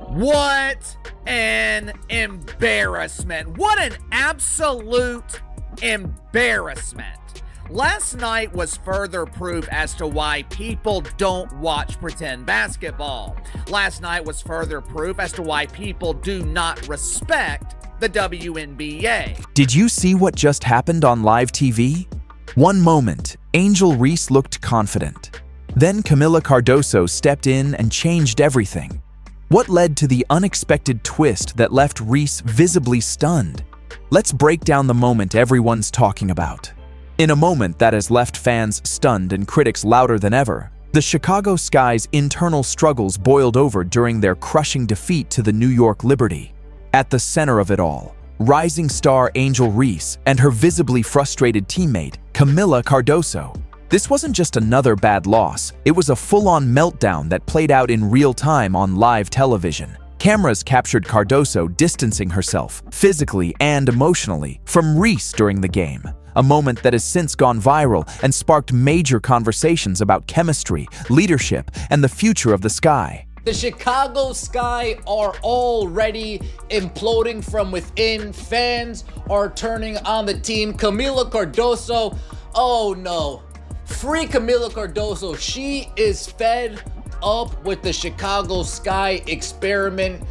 What an embarrassment. What an absolute embarrassment. Last night was further proof as to why people don't watch pretend basketball. Last night was further proof as to why people do not respect the WNBA. Did you see what just happened on live TV? One moment, Angel Reese looked confident. Then Kamilla Cardoso stepped in and changed everything. What led to the unexpected twist that left Reese visibly stunned? Let's break down the moment everyone's talking about. In a moment that has left fans stunned and critics louder than ever, the Chicago Sky's internal struggles boiled over during their crushing defeat to the New York Liberty. At the center of it all, rising star Angel Reese and her visibly frustrated teammate, Kamilla Cardoso. This wasn't just another bad loss, it was a full-on meltdown that played out in real time on live television. Cameras captured Cardoso distancing herself, physically and emotionally, from Reese during the game. A moment that has since gone viral and sparked major conversations about chemistry, leadership, and the future of the Sky. The Chicago Sky are already imploding from within. Fans are turning on the team. Kamilla Cardoso, oh no. Free Kamilla Cardoso. She is fed up with the Chicago Sky experiment.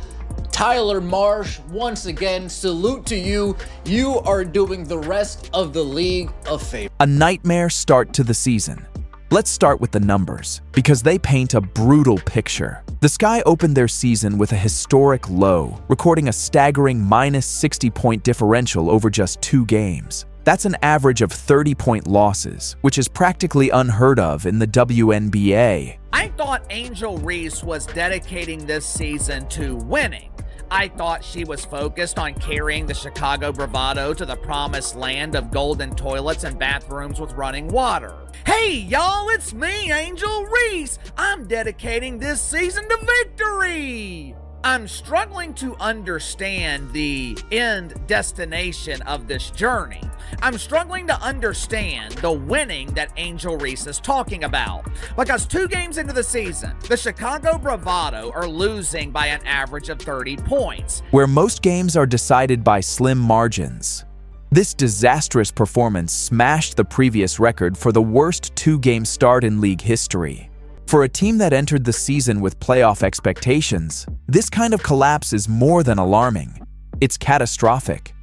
Tyler Marsh, once again, salute to you. You are doing the rest of the league a favor. A nightmare start to the season. Let's start with the numbers, because they paint a brutal picture. The Sky opened their season with a historic low, recording a staggering -60-point differential over just 2 games. That's an average of 30-point losses, which is practically unheard of in the WNBA. I thought Angel Reese was dedicating this season to winning. I thought she was focused on carrying the Chicago bravado to the promised land of golden toilets and bathrooms with running water. Hey y'all, it's me, Angel Reese. I'm dedicating this season to victory. I'm struggling to understand the end destination of this journey. I'm struggling to understand the winning that Angel Reese is talking about. Because 2 games into the season, the Chicago Bravado are losing by an average of 30 points. Where most games are decided by slim margins. This disastrous performance smashed the previous record for the worst 2-game start in league history. For a team that entered the season with playoff expectations, this kind of collapse is more than alarming. It's catastrophic.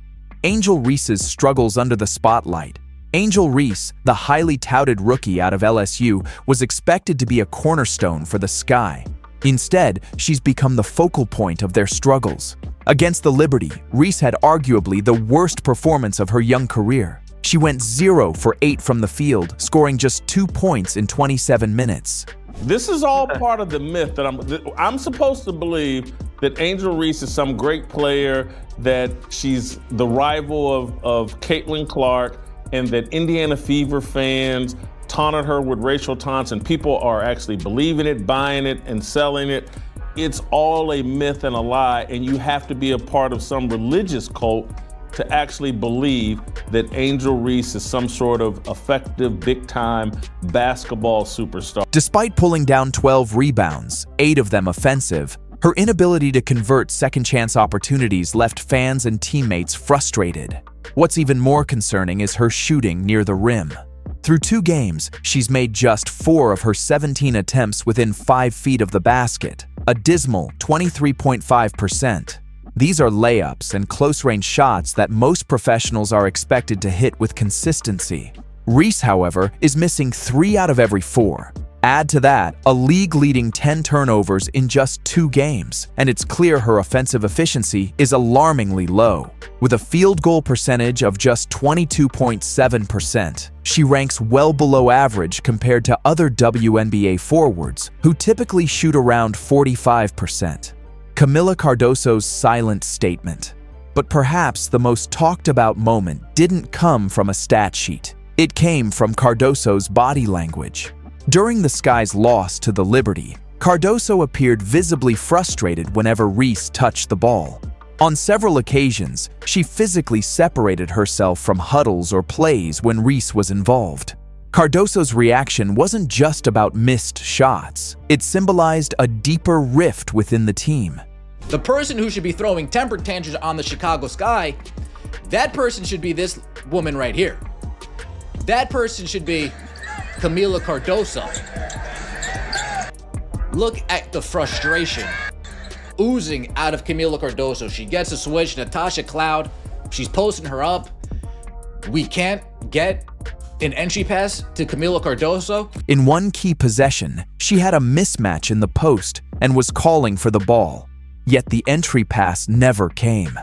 Angel Reese's struggles under the spotlight. Angel Reese, the highly touted rookie out of LSU, was expected to be a cornerstone for the Sky. Instead, she's become the focal point of their struggles. Against the Liberty, Reese had arguably the worst performance of her young career. She went 0 for 8 from the field, scoring just 2 points in 27 minutes. This is all part of the myth that I'm supposed to believe that Angel Reese is some great player, that she's the rival of Caitlin Clark, and that Indiana Fever fans taunted her with racial taunts, and people are actually believing it, buying it, and selling it. It's all a myth and a lie, and you have to be a part of some religious cult to actually believe that Angel Reese is some sort of effective, big-time basketball superstar. Despite pulling down 12 rebounds, 8 of them offensive, her inability to convert second-chance opportunities left fans and teammates frustrated. What's even more concerning is her shooting near the rim. Through 2 games, she's made just 4 of her 17 attempts within 5 feet of the basket, a dismal 23.5%. These are layups and close-range shots that most professionals are expected to hit with consistency. Reese, however, is missing 3 out of every 4. Add to that a league-leading 10 turnovers in just 2 games, and it's clear her offensive efficiency is alarmingly low. With a field goal percentage of just 22.7%, she ranks well below average compared to other WNBA forwards, who typically shoot around 45%. Kamilla Cardoso's silent statement. But perhaps the most talked about moment didn't come from a stat sheet. It came from Cardoso's body language. During the Sky's loss to the Liberty, Cardoso appeared visibly frustrated whenever Reese touched the ball. On several occasions, she physically separated herself from huddles or plays when Reese was involved. Cardoso's reaction wasn't just about missed shots. It symbolized a deeper rift within the team. The person who should be throwing temper tantrums on the Chicago Sky, that person should be this woman right here. That person should be Kamilla Cardoso. Look at the frustration oozing out of Kamilla Cardoso. She gets a switch, Natasha Cloud, she's posting her up. We can't get an entry pass to Kamilla Cardoso. In one key possession, she had a mismatch in the post and was calling for the ball. Yet the entry pass never came.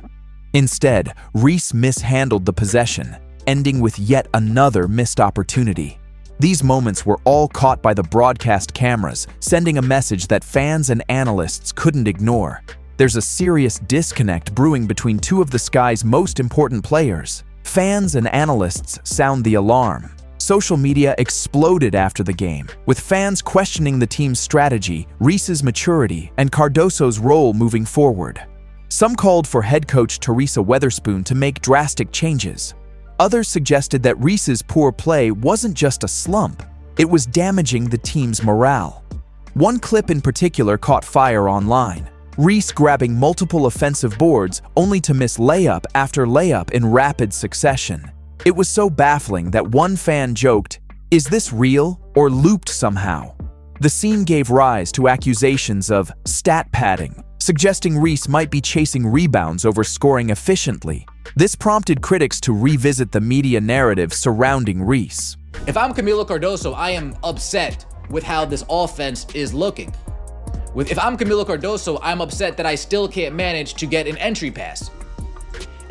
Instead, Reese mishandled the possession, ending with yet another missed opportunity. These moments were all caught by the broadcast cameras, sending a message that fans and analysts couldn't ignore. There's a serious disconnect brewing between two of the Sky's most important players. Fans and analysts sound the alarm. Social media exploded after the game, with fans questioning the team's strategy, Reese's maturity, and Cardoso's role moving forward. Some called for head coach Teresa Weatherspoon to make drastic changes. Others suggested that Reese's poor play wasn't just a slump, it was damaging the team's morale. One clip in particular caught fire online. Reese grabbing multiple offensive boards only to miss layup after layup in rapid succession. It was so baffling that one fan joked, "Is this real or looped somehow?" The scene gave rise to accusations of stat padding, suggesting Reese might be chasing rebounds over scoring efficiently. This prompted critics to revisit the media narrative surrounding Reese. If I'm Kamilla Cardoso, I am upset with how this offense is looking. If I'm Kamilla Cardoso, I'm upset that I still can't manage to get an entry pass.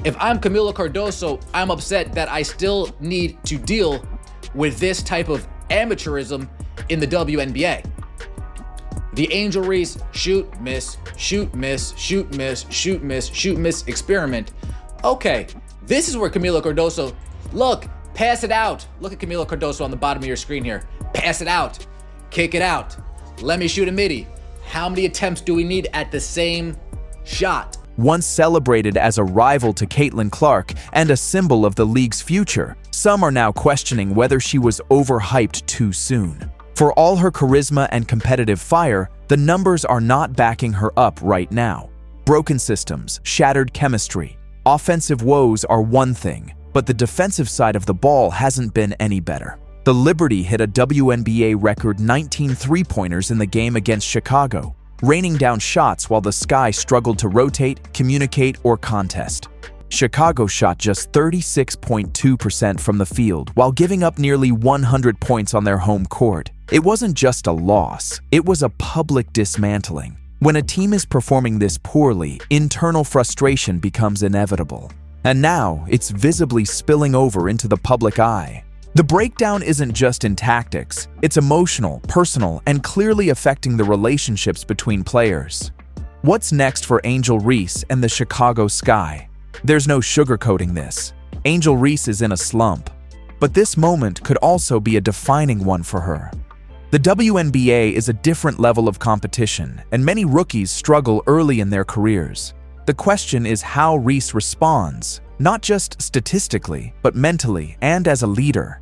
If I'm Kamilla Cardoso, I'm upset that I still need to deal with this type of amateurism in the WNBA. The Angel Reese shoot, miss, shoot, miss, shoot, miss, shoot, miss, shoot, miss experiment. Okay, this is where Kamilla Cardoso, look, pass it out. Look at Kamilla Cardoso on the bottom of your screen here. Pass it out, kick it out. Let me shoot a midi. How many attempts do we need at the same shot? Once celebrated as a rival to Caitlin Clark and a symbol of the league's future, some are now questioning whether she was overhyped too soon. For all her charisma and competitive fire, the numbers are not backing her up right now. Broken systems, shattered chemistry, offensive woes are one thing, but the defensive side of the ball hasn't been any better. The Liberty hit a WNBA record 19 three-pointers in the game against Chicago, raining down shots while the Sky struggled to rotate, communicate, or contest. Chicago shot just 36.2% from the field while giving up nearly 100 points on their home court. It wasn't just a loss, it was a public dismantling. When a team is performing this poorly, internal frustration becomes inevitable. And now, it's visibly spilling over into the public eye. The breakdown isn't just in tactics, it's emotional, personal, and clearly affecting the relationships between players. What's next for Angel Reese and the Chicago Sky? There's no sugarcoating this. Angel Reese is in a slump, but this moment could also be a defining one for her. The WNBA is a different level of competition, and many rookies struggle early in their careers. The question is how Reese responds, not just statistically, but mentally and as a leader.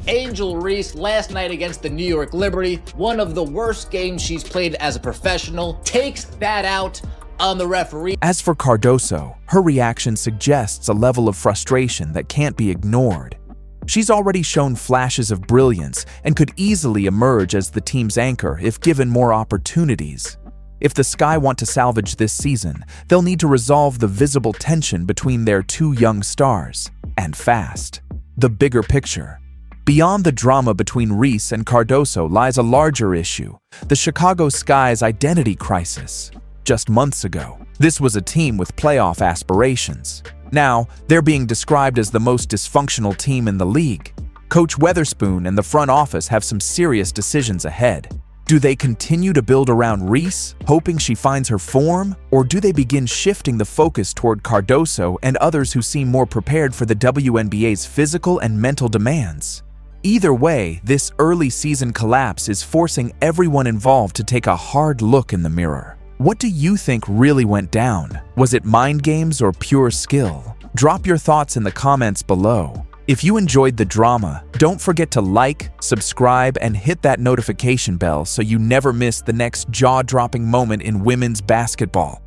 Angel Reese last night against the New York Liberty, one of the worst games she's played as a professional, takes that out on the referee. As for Cardoso, her reaction suggests a level of frustration that can't be ignored. She's already shown flashes of brilliance and could easily emerge as the team's anchor if given more opportunities. If the Sky want to salvage this season, they'll need to resolve the visible tension between their two young stars, and fast. The bigger picture. Beyond the drama between Reese and Cardoso lies a larger issue, the Chicago Sky's identity crisis. Just months ago, this was a team with playoff aspirations. Now, they're being described as the most dysfunctional team in the league. Coach Weatherspoon and the front office have some serious decisions ahead. Do they continue to build around Reese, hoping she finds her form? Or do they begin shifting the focus toward Cardoso and others who seem more prepared for the WNBA's physical and mental demands? Either way, this early season collapse is forcing everyone involved to take a hard look in the mirror. What do you think really went down? Was it mind games or pure skill? Drop your thoughts in the comments below. If you enjoyed the drama, don't forget to like, subscribe, and hit that notification bell so you never miss the next jaw-dropping moment in women's basketball.